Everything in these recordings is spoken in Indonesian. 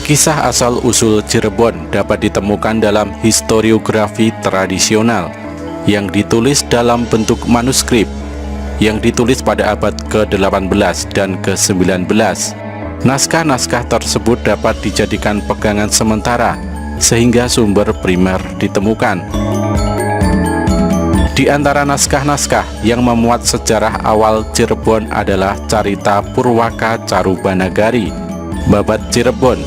Kisah asal-usul Cirebon dapat ditemukan dalam historiografi tradisional yang ditulis dalam bentuk manuskrip yang ditulis pada abad ke-18 dan ke-19. Naskah-naskah tersebut dapat dijadikan pegangan sementara sehingga sumber primer ditemukan. Di antara naskah-naskah yang memuat sejarah awal Cirebon adalah Carita Purwaka Carubanagari, Babat Cirebon,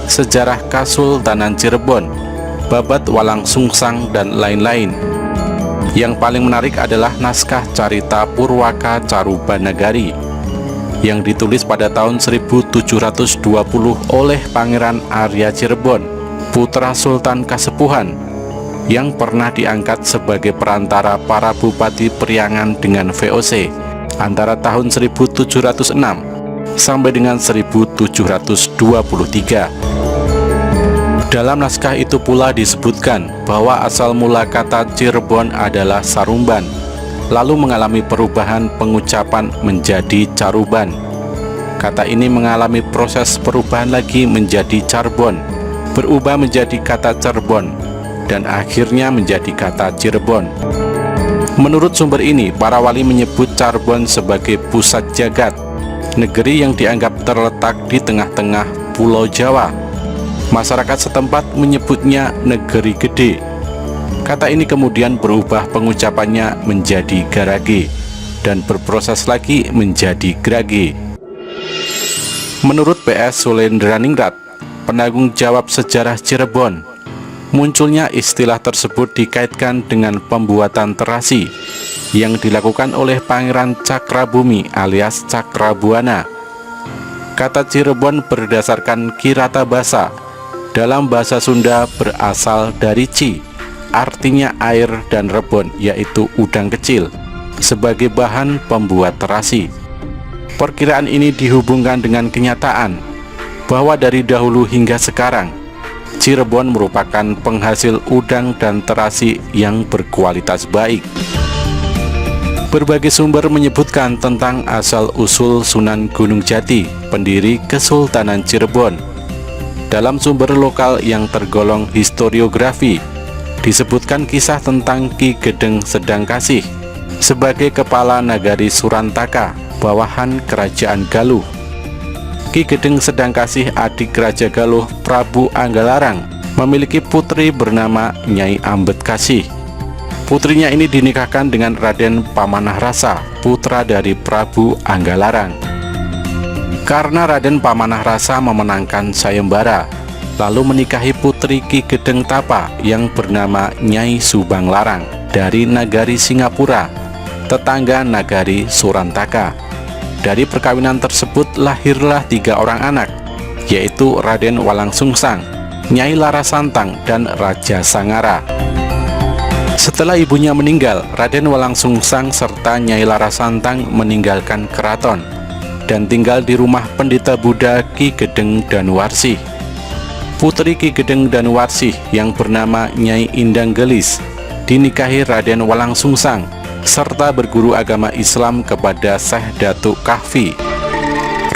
Sejarah Kasultanan Cirebon, Babat Walangsungsang, dan lain-lain. Yang paling menarik adalah naskah Carita Purwaka Carubanagari yang ditulis pada tahun 1720 oleh Pangeran Arya Cirebon, putra Sultan Kasepuhan, yang pernah diangkat sebagai perantara para bupati Priangan dengan VOC antara tahun 1706 sampai dengan 1723. Dalam naskah itu pula disebutkan bahwa asal mula kata Cirebon adalah Sarumban, lalu mengalami perubahan pengucapan menjadi Caruban. Kata ini mengalami proses perubahan lagi menjadi Carbon, berubah menjadi kata Cerbon, dan akhirnya menjadi kata Cirebon. Menurut sumber ini, para wali menyebut Carbon sebagai pusat jagat, negeri yang dianggap terletak di tengah-tengah Pulau Jawa. Masyarakat setempat menyebutnya Negeri Gede. Kata ini kemudian berubah pengucapannya menjadi Garage dan berproses lagi menjadi Grage. Menurut PS Sulendraningrat, penanggung jawab sejarah Cirebon, munculnya istilah tersebut dikaitkan dengan pembuatan terasi yang dilakukan oleh Pangeran Cakrabumi alias Cakrabuana. Kata Cirebon berdasarkan Kirata Basa dalam bahasa Sunda berasal dari Ci, artinya air, dan rebon, yaitu udang kecil, sebagai bahan pembuat terasi. Perkiraan ini dihubungkan dengan kenyataan bahwa dari dahulu hingga sekarang Cirebon merupakan penghasil udang dan terasi yang berkualitas baik. Berbagai sumber menyebutkan tentang asal-usul Sunan Gunung Jati, pendiri Kesultanan Cirebon. Dalam sumber lokal yang tergolong historiografi, disebutkan kisah tentang Ki Gedeng Sedangkasih sebagai kepala Nagari Surantaka, bawahan Kerajaan Galuh. Ki Gedeng Sedangkasih, adik Raja Galuh Prabu Anggalarang, memiliki putri bernama Nyai Ambetkasih. Putrinya ini dinikahkan dengan Raden Pamanahrasa, putra dari Prabu Anggalarang. Karena Raden Pamanahrasa memenangkan sayembara, lalu menikahi putri Ki Gedeng Tapa yang bernama Nyai Subanglarang dari Nagari Singapura, tetangga Nagari Surantaka. Dari perkawinan tersebut lahirlah 3 orang anak, yaitu Raden Walangsungsang, Nyai Larasantang, dan Raja Sangara. Setelah ibunya meninggal, Raden Walangsungsang serta Nyai Larasantang meninggalkan keraton dan tinggal di rumah pendeta Buddha Ki Gedeng Danuwarsih. Putri Ki Gedeng Danuwarsih yang bernama Nyai Indang Gelis dinikahi Raden Walangsungsang serta berguru agama Islam kepada Syekh Datuk Kahfi.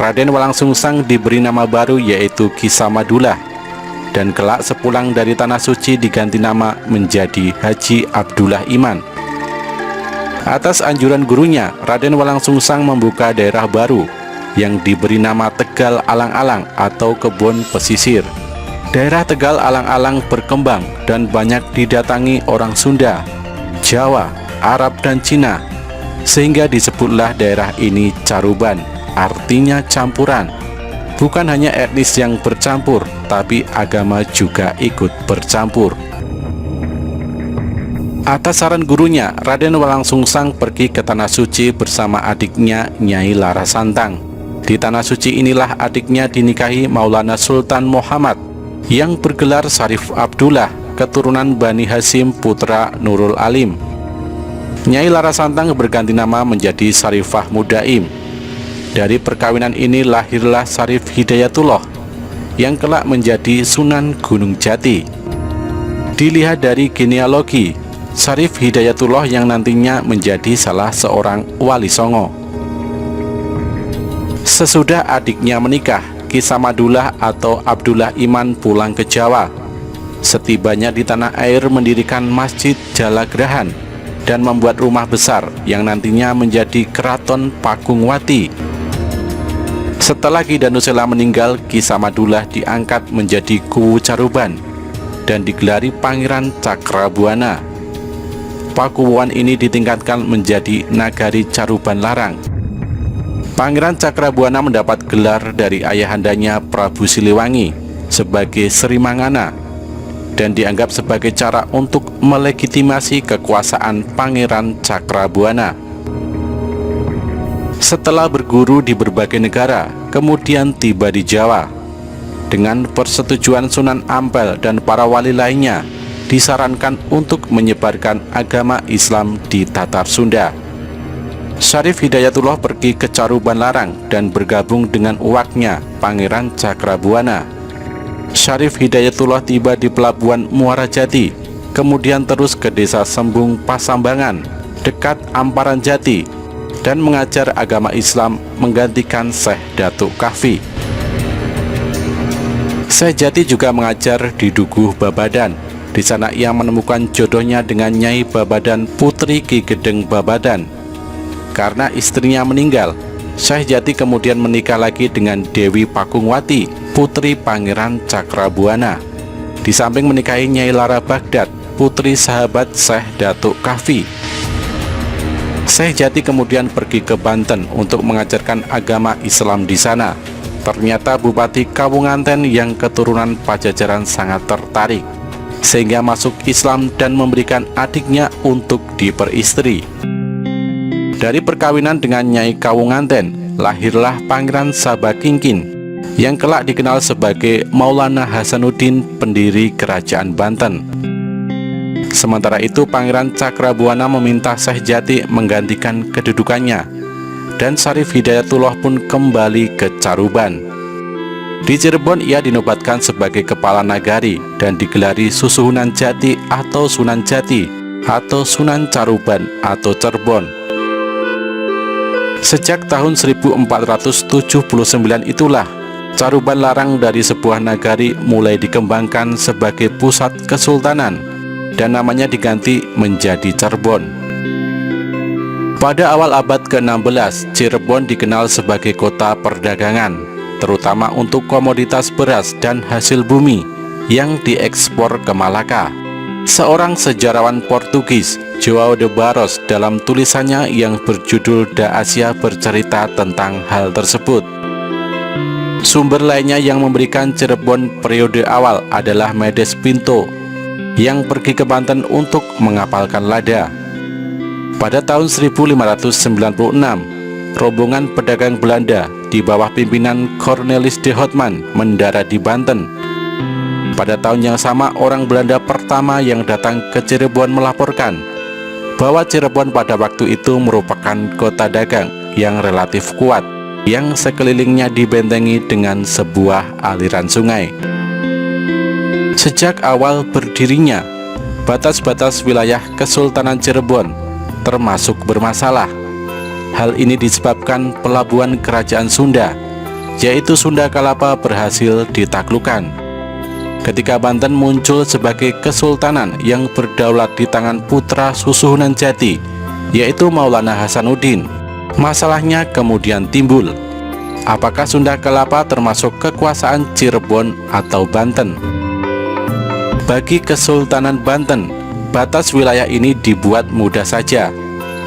Raden Walangsungsang diberi nama baru yaitu Ki Samadullah, dan kelak sepulang dari Tanah Suci diganti nama menjadi Haji Abdullah Iman. Atas anjuran gurunya, Raden Walangsungsang membuka daerah baru yang diberi nama Tegal Alang-alang atau Kebon Pesisir. Daerah Tegal Alang-alang berkembang dan banyak didatangi orang Sunda, Jawa, Arab, dan Cina, sehingga disebutlah daerah ini Caruban, artinya campuran. Bukan hanya etnis yang bercampur, tapi agama juga ikut bercampur. Atas saran gurunya, Raden Walangsungsang pergi ke Tanah Suci bersama adiknya Nyai Larasantang. Di Tanah Suci inilah adiknya dinikahi Maulana Sultan Muhammad yang bergelar Syarif Abdullah, keturunan Bani Hasyim putra Nurul Alim. Nyai Larasantang berganti nama menjadi Syarifah Mudaim. Dari perkawinan ini lahirlah Syarif Hidayatullah yang kelak menjadi Sunan Gunung Jati. Dilihat dari genealogi, Syarif Hidayatullah yang nantinya menjadi salah seorang wali songo. Sesudah adiknya menikah, Ki Samadullah atau Abdullah Iman pulang ke Jawa. Setibanya di tanah air mendirikan Masjid Jalagrahan dan membuat rumah besar yang nantinya menjadi Keraton Pakungwati. Setelah Ki Danusela meninggal, Ki Samadullah diangkat menjadi Kuwu Caruban dan digelari Pangeran Cakrabuana. Pakuwuan ini ditingkatkan menjadi Nagari Caruban Larang. Pangeran Cakrabuana mendapat gelar dari ayahandanya Prabu Siliwangi sebagai Sri Mangana dan dianggap sebagai cara untuk melegitimasi kekuasaan Pangeran Cakrabuana. Setelah berguru di berbagai negara, kemudian tiba di Jawa. Dengan persetujuan Sunan Ampel dan para wali lainnya, disarankan untuk menyebarkan agama Islam di Tatar Sunda. Syarif Hidayatullah pergi ke Caruban Larang dan bergabung dengan uwaknya, Pangeran Cakrabuana. Syarif Hidayatullah tiba di pelabuhan Muara Jati, kemudian terus ke desa Sembung Pasambangan, dekat Amparan Jati, dan mengajar agama Islam menggantikan Syekh Datuk Kahfi. Syekh Jati juga mengajar di Dukuh Babadan. Di sana ia menemukan jodohnya dengan Nyai Babadan Putri Ki Gedeng Babadan. Karena istrinya meninggal, Syekh Jati kemudian menikah lagi dengan Dewi Pakungwati, putri Pangeran Cakrabuana. Di samping menikahi Nyai Lara Baghdad, putri sahabat Syekh Datuk Kahfi. Syekh Jati kemudian pergi ke Banten untuk mengajarkan agama Islam di sana. Ternyata Bupati Kawunganten yang keturunan Pajajaran sangat tertarik, sehingga masuk Islam dan memberikan adiknya untuk diperistri. Dari perkawinan dengan Nyai Kawunganten, lahirlah Pangeran Sabakingkin, yang kelak dikenal sebagai Maulana Hasanuddin, pendiri Kerajaan Banten. Sementara itu, Pangeran Cakrabuana meminta Syekh Jati menggantikan kedudukannya, dan Syarif Hidayatullah pun kembali ke Caruban. Di Cirebon ia dinobatkan sebagai kepala nagari dan digelari Susuhunan Jati atau Sunan Jati atau Sunan Caruban atau Cerbon. Sejak tahun 1479 itulah Caruban Larang dari sebuah nagari mulai dikembangkan sebagai pusat kesultanan dan namanya diganti menjadi Cerbon. Pada awal abad ke-16, Cirebon dikenal sebagai kota perdagangan, terutama untuk komoditas beras dan hasil bumi yang diekspor ke Malaka. Seorang sejarawan Portugis, João de Barros, dalam tulisannya yang berjudul Da Asia bercerita tentang hal tersebut. Sumber lainnya yang memberikan Cirebon periode awal adalah Medes Pinto yang pergi ke Banten untuk mengapalkan lada. Pada tahun 1596, rombongan pedagang Belanda di bawah pimpinan Cornelis de Houtman mendarat di Banten. Pada tahun yang sama, orang Belanda pertama yang datang ke Cirebon melaporkan bahwa Cirebon pada waktu itu merupakan kota dagang yang relatif kuat, yang sekelilingnya dibentengi dengan sebuah aliran sungai. Sejak awal berdirinya, batas-batas wilayah Kesultanan Cirebon termasuk bermasalah. Hal ini disebabkan pelabuhan kerajaan Sunda, yaitu Sunda Kalapa, berhasil ditaklukkan. Ketika Banten muncul sebagai kesultanan yang berdaulat di tangan putra Susuhunan Jati, yaitu Maulana Hasanuddin, masalahnya kemudian timbul. Apakah Sunda Kalapa termasuk kekuasaan Cirebon atau Banten? Bagi Kesultanan Banten, batas wilayah ini dibuat mudah saja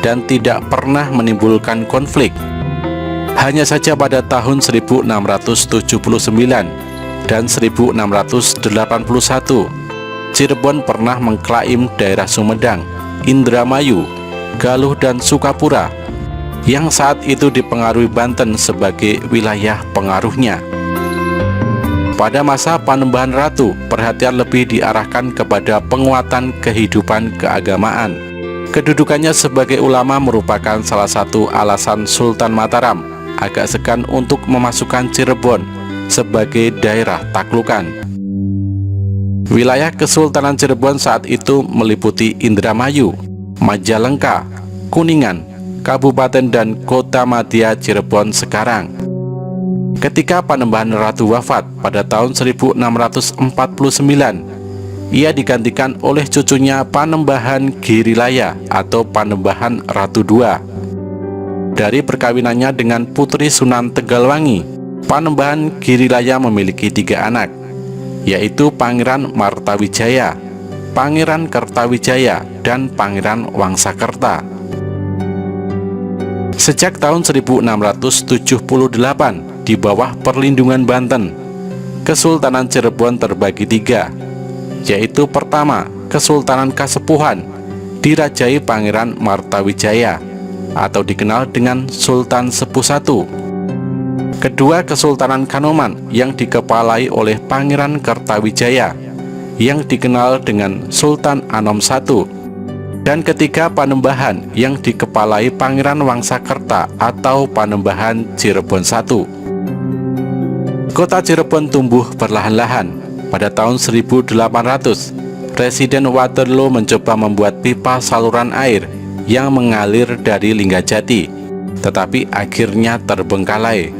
dan tidak pernah menimbulkan konflik. Hanya saja pada tahun 1679 dan 1681, Cirebon pernah mengklaim daerah Sumedang, Indramayu, Galuh, dan Sukapura yang saat itu dipengaruhi Banten sebagai wilayah pengaruhnya. Pada masa Panembahan Ratu, perhatian lebih diarahkan kepada penguatan kehidupan keagamaan. Kedudukannya sebagai ulama merupakan salah satu alasan Sultan Mataram agak segan untuk memasukkan Cirebon sebagai daerah taklukan. Wilayah Kesultanan Cirebon saat itu meliputi Indramayu, Majalengka, Kuningan, Kabupaten dan Kota Madya Cirebon sekarang. Ketika Panembahan Ratu wafat pada tahun 1649, ia digantikan oleh cucunya Panembahan Girilaya atau Panembahan Ratu II. Dari perkawinannya dengan putri Sunan Tegalwangi, Panembahan Girilaya memiliki 3 anak, yaitu Pangeran Martawijaya, Pangeran Kertawijaya, dan Pangeran Wangsakerta. Sejak tahun 1678, di bawah perlindungan Banten, Kesultanan Cirebon terbagi 3, yaitu pertama, Kesultanan Kasepuhan dirajai Pangeran Martawijaya atau dikenal dengan Sultan Sepuh I. Kedua, Kesultanan Kanoman yang dikepalai oleh Pangeran Kertawijaya yang dikenal dengan Sultan Anom I. Dan ketiga, Panembahan yang dikepalai Pangeran Wangsakerta atau Panembahan Cirebon I. Kota Cirebon tumbuh perlahan-lahan. Pada tahun 1800, Residen Waterloo mencoba membuat pipa saluran air yang mengalir dari Linggajati, tetapi akhirnya terbengkalai.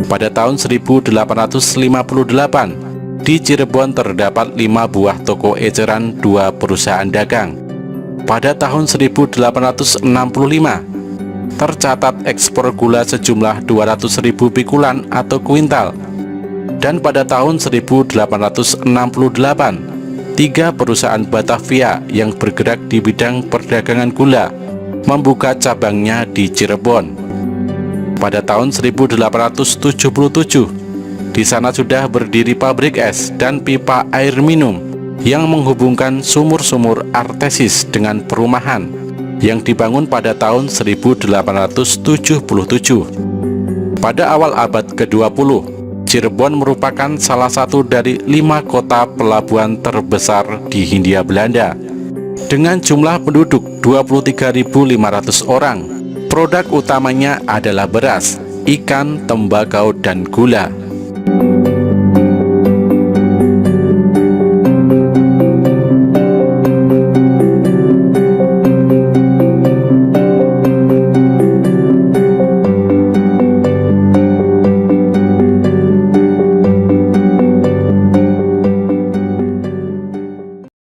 Pada tahun 1858, di Cirebon terdapat 5 buah toko eceran 2 perusahaan dagang. Pada tahun 1865, tercatat ekspor gula sejumlah 200.000 pikulan atau kuintal. Dan pada tahun 1868, 3 perusahaan Batavia yang bergerak di bidang perdagangan gula membuka cabangnya di Cirebon. Pada tahun 1877, di sana sudah berdiri pabrik es dan pipa air minum yang menghubungkan sumur-sumur artesis dengan perumahan yang dibangun pada tahun 1877. Pada awal abad ke-20, Cirebon merupakan salah satu dari 5 kota pelabuhan terbesar di Hindia Belanda dengan jumlah penduduk 23.500 orang. Produk utamanya adalah beras, ikan, tembakau, dan gula.